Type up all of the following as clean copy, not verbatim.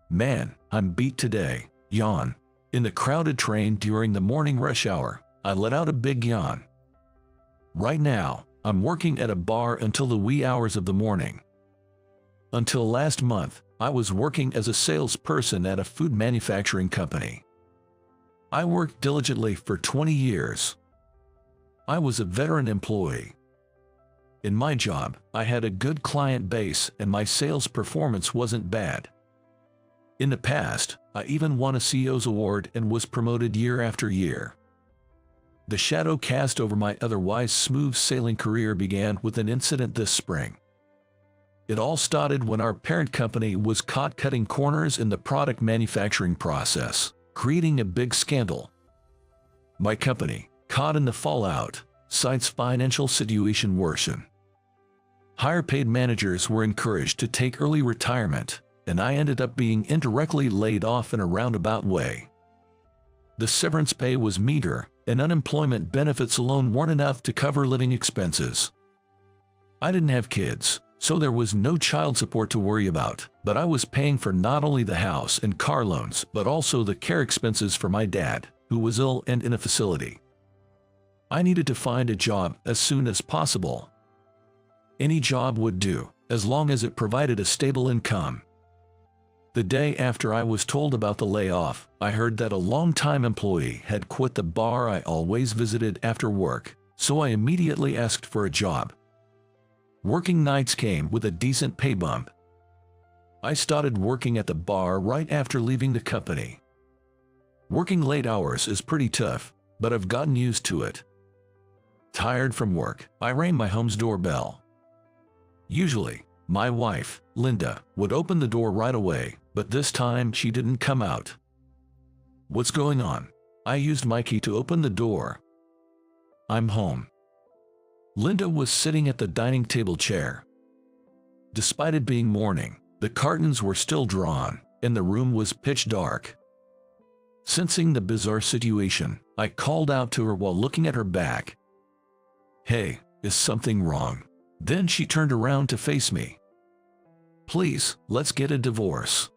Man, I'm beat today. Yawn. In the crowded train during the morning rush hour, I let out a big yawn. Right now, I'm working at a bar until the wee hours of the morning. Until last month, I was working as a salesperson at a food manufacturing company. I worked diligently for 20 years. I was a veteran employee. In my job, I had a good client base and my sales performance wasn't bad. In the past, I even won a CEO's award and was promoted year after year. The shadow cast over my otherwise smooth sailing career began with an incident this spring. It all started when our parent company was caught cutting corners in the product manufacturing process, creating a big scandal. My company, caught in the fallout, cites financial situation worsened. Higher paid managers were encouraged to take early retirement, and I ended up being indirectly laid off in a roundabout way. The severance pay was meager, and unemployment benefits alone weren't enough to cover living expenses. I didn't have kids, so there was no child support to worry about, but I was paying for not only the house and car loans but also the care expenses for my dad, who was ill and in a facility. I needed to find a job as soon as possible. Any job would do, as long as it provided a stable income. The day after I was told about the layoff, I heard that a longtime employee had quit the bar I always visited after work, so I immediately asked for a job. Working nights came with a decent pay bump. I started working at the bar right after leaving the company. Working late hours is pretty tough, but I've gotten used to it. Tired from work, I rang my home's doorbell. Usually, my wife, Linda, would open the door right away, but this time she didn't come out. What's going on? I used my key to open the door. I'm home. Linda was sitting at the dining table chair. Despite it being morning, the curtains were still drawn, and the room was pitch dark. Sensing the bizarre situation, I called out to her while looking at her back. "Hey, is something wrong?" Then she turned around to face me. "Please, let's get a divorce."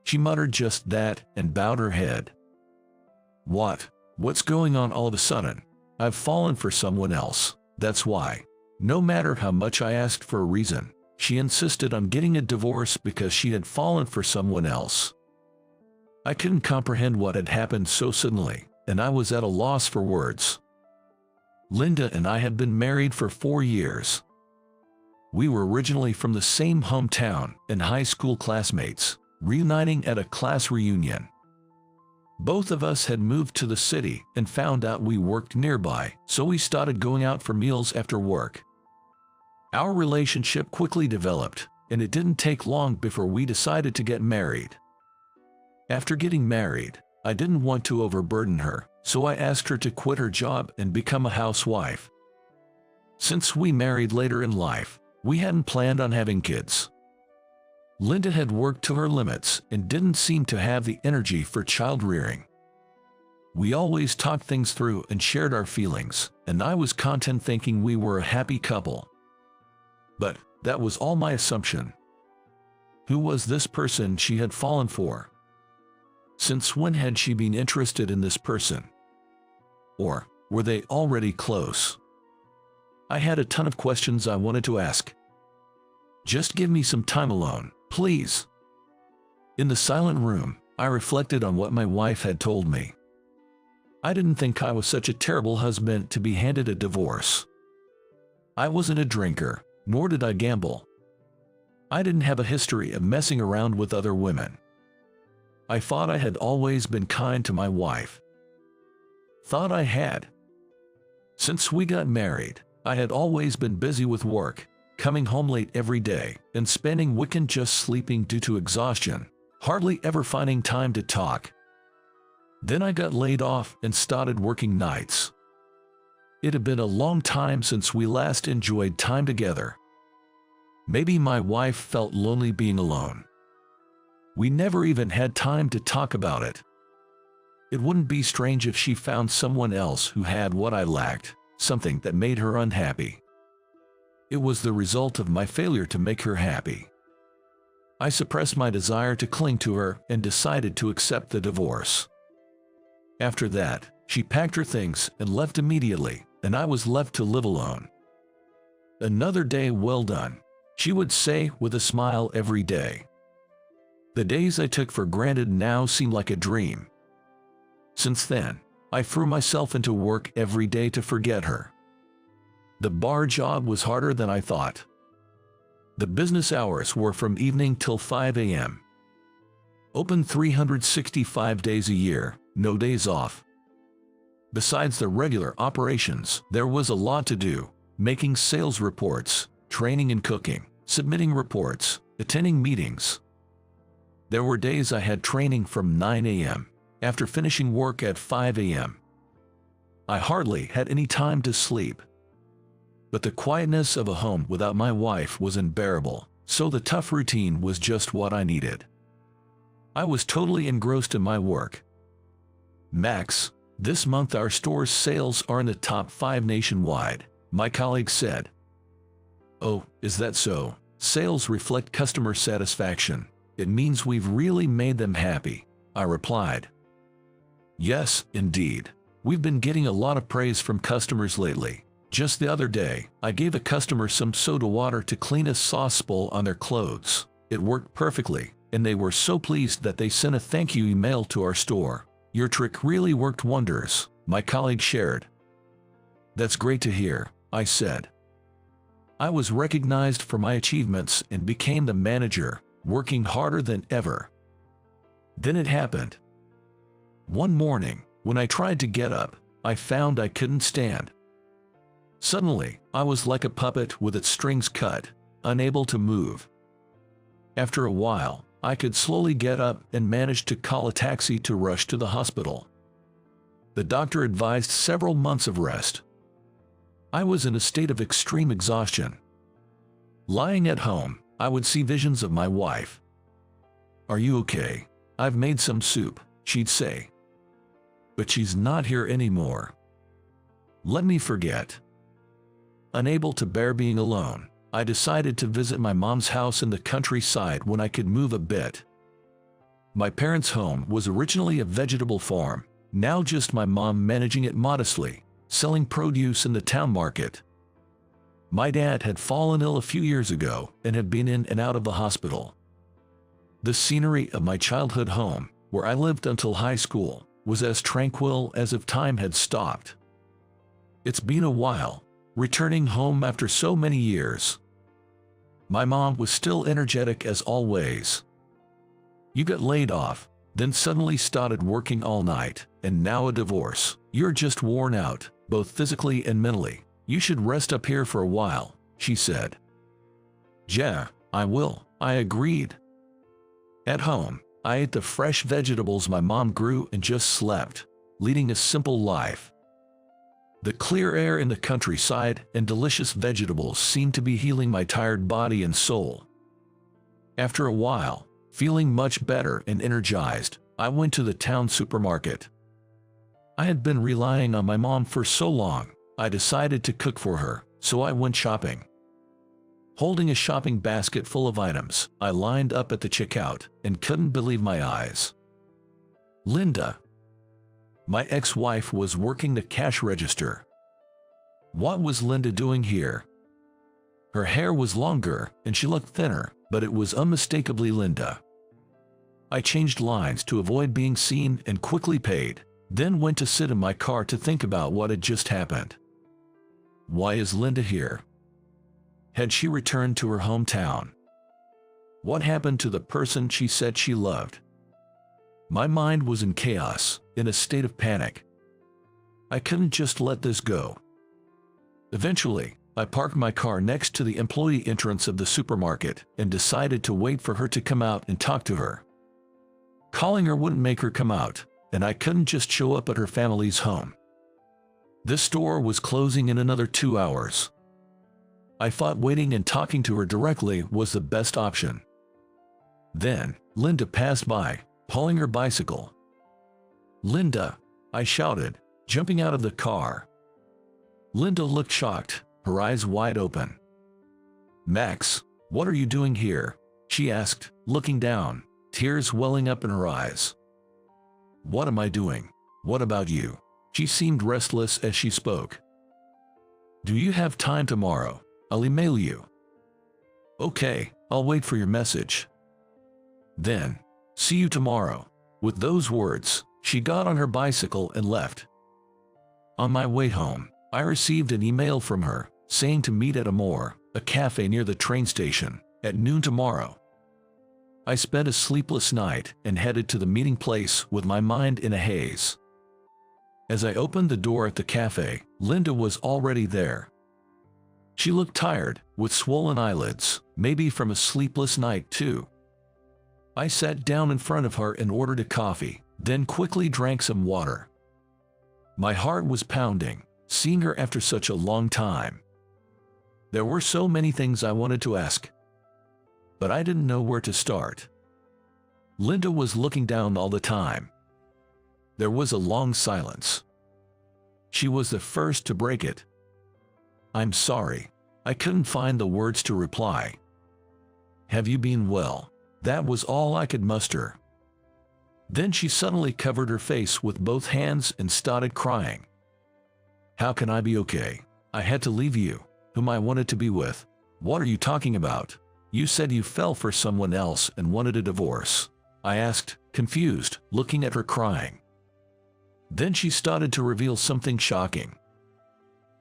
She muttered just that and bowed her head. What's going on all of a sudden? I've fallen for someone else, that's why. No matter how much I asked for a reason, she insisted on getting a divorce because she had fallen for someone else. I couldn't comprehend what had happened so suddenly, and I was at a loss for words. Linda and I had been married for 4 years. We were originally from the same hometown and high school classmates, reuniting at a class reunion. Both of us had moved to the city and found out we worked nearby, so we started going out for meals after work. Our relationship quickly developed, and it didn't take long before we decided to get married. After getting married, I didn't want to overburden her, so I asked her to quit her job and become a housewife. Since we married later in life, we hadn't planned on having kids. Linda had worked to her limits and didn't seem to have the energy for child-rearing. We always talked things through and shared our feelings, and I was content thinking we were a happy couple. But that was all my assumption. Who was this person she had fallen for? Since when had she been interested in this person? Or were they already close? I had a ton of questions I wanted to ask. Just give me some time alone, please. In the silent room, I reflected on what my wife had told me. I didn't think I was such a terrible husband to be handed a divorce. I wasn't a drinker, nor did I gamble. I didn't have a history of messing around with other women. I thought I had always been kind to my wife. Thought I had. Since we got married, I had always been busy with work, coming home late every day, and spending weekend just sleeping due to exhaustion, hardly ever finding time to talk. Then I got laid off and started working nights. It had been a long time since we last enjoyed time together. Maybe my wife felt lonely being alone. We never even had time to talk about it. It wouldn't be strange if she found someone else who had what I lacked, something that made her unhappy. It was the result of my failure to make her happy. I suppressed my desire to cling to her and decided to accept the divorce. After that, she packed her things and left immediately, and I was left to live alone. "Another day well done," she would say with a smile every day. The days I took for granted now seem like a dream. Since then, I threw myself into work every day to forget her. The bar job was harder than I thought. The business hours were from evening till 5 a.m. Open 365 days a year, no days off. Besides the regular operations, there was a lot to do: making sales reports, training and cooking, submitting reports, attending meetings. There were days I had training from 9 a.m. after finishing work at 5 a.m. I hardly had any time to sleep. But the quietness of a home without my wife was unbearable, so the tough routine was just what I needed. I was totally engrossed in my work. "Max, this month our store's sales are in the top 5 nationwide," my colleague said. "Oh, is that so? Sales reflect customer satisfaction. It means we've really made them happy," I replied. "Yes, indeed. We've been getting a lot of praise from customers lately. Just the other day, I gave a customer some soda water to clean a sauce bowl on their clothes. It worked perfectly, and they were so pleased that they sent a thank you email to our store. Your trick really worked wonders," my colleague shared. "That's great to hear," I said. I was recognized for my achievements and became the manager, working harder than ever. Then it happened. One morning, when I tried to get up, I found I couldn't stand. Suddenly, I was like a puppet with its strings cut, unable to move. After a while, I could slowly get up and managed to call a taxi to rush to the hospital. The doctor advised several months of rest. I was in a state of extreme exhaustion. Lying at home, I would see visions of my wife. "Are you okay? I've made some soup," she'd say. But she's not here anymore. Let me forget. Unable to bear being alone, I decided to visit my mom's house in the countryside when I could move a bit. My parents' home was originally a vegetable farm, now just my mom managing it modestly, selling produce in the town market. My dad had fallen ill a few years ago and had been in and out of the hospital. The scenery of my childhood home, where I lived until high school, was as tranquil as if time had stopped. It's been a while, returning home after so many years. My mom was still energetic as always. "You got laid off, then suddenly started working all night, and now a divorce. You're just worn out, both physically and mentally. You should rest up here for a while," she said. "Yeah, I will," I agreed. At home, I ate the fresh vegetables my mom grew and just slept, leading a simple life. The clear air in the countryside and delicious vegetables seemed to be healing my tired body and soul. After a while, feeling much better and energized, I went to the town supermarket. I had been relying on my mom for so long, I decided to cook for her, so I went shopping. Holding a shopping basket full of items, I lined up at the checkout and couldn't believe my eyes. Linda, my ex-wife, was working the cash register. What was Linda doing here? Her hair was longer and she looked thinner, but it was unmistakably Linda. I changed lines to avoid being seen and quickly paid, then went to sit in my car to think about what had just happened. Why is Linda here? Had she returned to her hometown? What happened to the person she said she loved? My mind was in chaos, in a state of panic. I couldn't just let this go. Eventually, I parked my car next to the employee entrance of the supermarket and decided to wait for her to come out and talk to her. Calling her wouldn't make her come out, and I couldn't just show up at her family's home. This store was closing in another 2 hours. I thought waiting and talking to her directly was the best option. Then, Linda passed by, pulling her bicycle. "Linda!" I shouted, jumping out of the car. Linda looked shocked, her eyes wide open. "Max, what are you doing here?" she asked, looking down, tears welling up in her eyes. What am I doing? What about you? She seemed restless as she spoke. Do you have time tomorrow? I'll email you. Okay, I'll wait for your message. Then, see you tomorrow. With those words, she got on her bicycle and left. On my way home, I received an email from her, saying to meet at a cafe near the train station, at noon tomorrow. I spent a sleepless night and headed to the meeting place with my mind in a haze. As I opened the door at the cafe, Linda was already there. She looked tired, with swollen eyelids, maybe from a sleepless night too. I sat down in front of her and ordered a coffee, then quickly drank some water. My heart was pounding, seeing her after such a long time. There were so many things I wanted to ask, but I didn't know where to start. Linda was looking down all the time. There was a long silence. She was the first to break it. I'm sorry. I couldn't find the words to reply. Have you been well? That was all I could muster. Then she suddenly covered her face with both hands and started crying. How can I be okay? I had to leave you, whom I wanted to be with. What are you talking about? You said you fell for someone else and wanted a divorce. I asked, confused, looking at her crying. Then she started to reveal something shocking.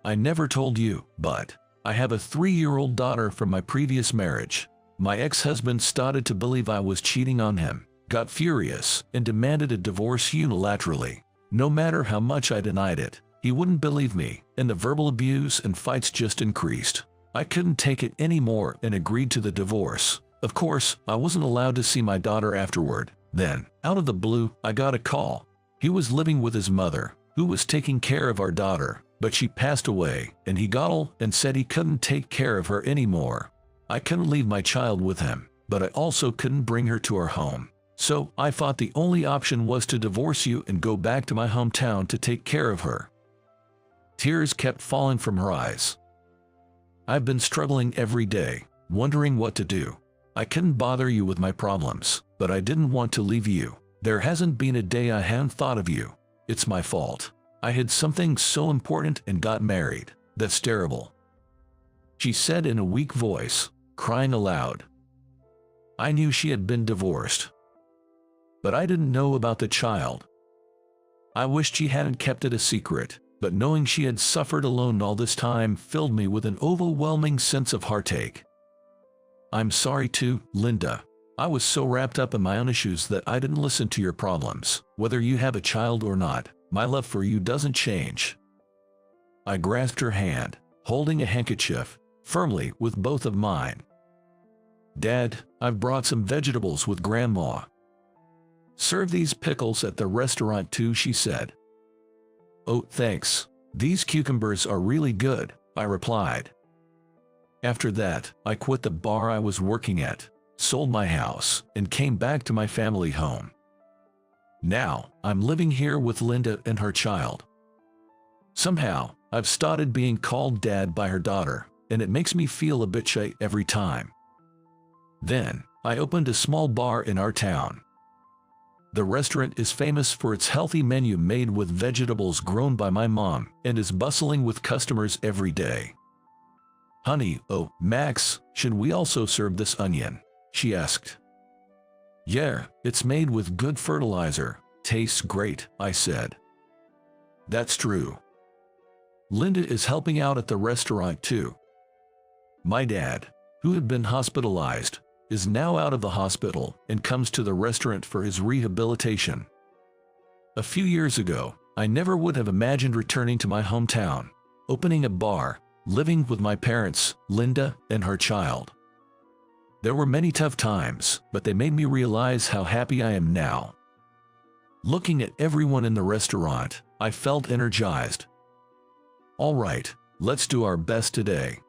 I never told you, but I have a 3-year-old daughter from my previous marriage. My ex-husband started to believe I was cheating on him, got furious, and demanded a divorce unilaterally. No matter how much I denied it, he wouldn't believe me, and the verbal abuse and fights just increased. I couldn't take it anymore and agreed to the divorce. Of course, I wasn't allowed to see my daughter afterward. Then, out of the blue, I got a call. He was living with his mother, who was taking care of our daughter, but she passed away, and he got ill and said he couldn't take care of her anymore. I couldn't leave my child with him, but I also couldn't bring her to our home. So I thought the only option was to divorce you and go back to my hometown to take care of her. Tears kept falling from her eyes. I've been struggling every day, wondering what to do. I couldn't bother you with my problems, but I didn't want to leave you. There hasn't been a day I haven't thought of you. It's my fault. I had something so important and got married. That's terrible. She said in a weak voice, crying aloud. I knew she had been divorced, but I didn't know about the child. I wished she hadn't kept it a secret, but knowing she had suffered alone all this time filled me with an overwhelming sense of heartache. I'm sorry too, Linda. I was so wrapped up in my own issues that I didn't listen to your problems. Whether you have a child or not, my love for you doesn't change. I grasped her hand, holding a handkerchief, firmly with both of mine. Dad, I've brought some vegetables with Grandma. Serve these pickles at the restaurant too, she said. Oh, thanks. These cucumbers are really good, I replied. After that, I quit the bar I was working at, sold my house, and came back to my family home. Now, I'm living here with Linda and her child. Somehow, I've started being called Dad by her daughter, and it makes me feel a bit shy every time. Then, I opened a small bar in our town. The restaurant is famous for its healthy menu made with vegetables grown by my mom and is bustling with customers every day. Honey, oh, Max, should we also serve this onion? She asked. Yeah, it's made with good fertilizer. Tastes great, I said. That's true. Linda is helping out at the restaurant too. My dad, who had been hospitalized, is now out of the hospital and comes to the restaurant for his rehabilitation. A few years ago, I never would have imagined returning to my hometown, opening a bar, living with my parents, Linda, and her child. There were many tough times, but they made me realize how happy I am now. Looking at everyone in the restaurant, I felt energized. All right, let's do our best today.